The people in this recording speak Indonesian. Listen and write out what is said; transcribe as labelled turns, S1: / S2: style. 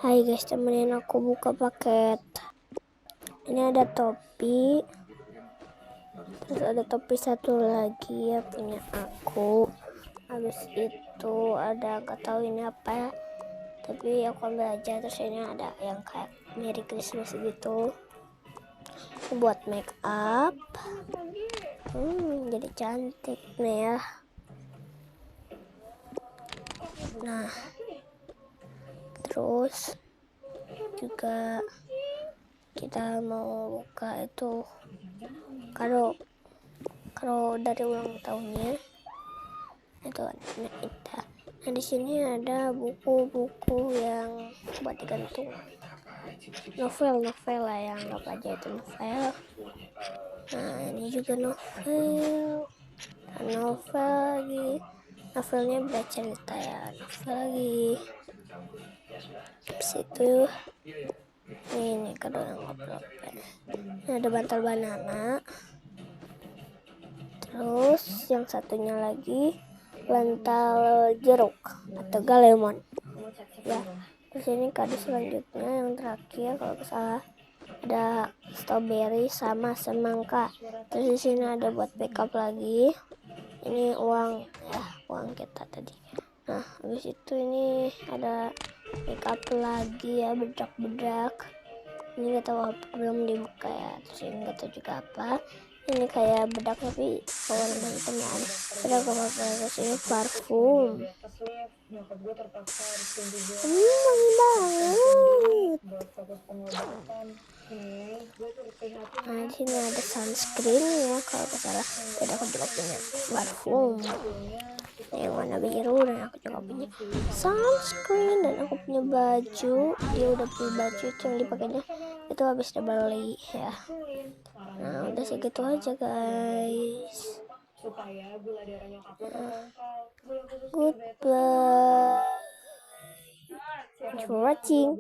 S1: Hai guys, temenin aku buka paket. Ini ada topi, terus ada topi satu lagi ya punya aku. Habis itu ada, gak tahu ini apa, tapi aku ambil aja. Terus ini ada yang kayak Merry Christmas gitu, buat make up. Jadi cantik nih ya. Nah, terus juga kita mau buka itu kado dari ulang tahunnya itu. Nah di sini ada buku-buku yang buat digantung, novel lah yang anggap aja itu novel. Nah ini juga novel lagi, novelnya beda cerita ya, novel lagi. Habis itu ini kado yang envelope. Nah, ada bantal banana. Terus yang satunya lagi bantal jeruk atau galemon ya. Terus ini kado selanjutnya yang terakhir kalau nggak salah ada strawberry sama semangka. Terus di sini ada buat backup lagi. Ini uang ya, uang kita tadi. Nah habis itu ini ada backup lagi ya, bedak. Ini nggak tahu apa, belum dibuka ya. Terus ini nggak tahu juga apa. Ini kayak bedak tapi warna hitam ya. Ada apa? Terus ini parfum. Wangi banget. Nah di sini ada sunscreen ya kalau nggak salah. Dan aku juga punya parfum yang warna biru, dan aku juga punya sunscreen, dan aku punya baju. Dia udah beli baju itu yang dipakainya itu habis udah beli ya. Nah udah segitu aja guys. Goodbye. Thanks for watching.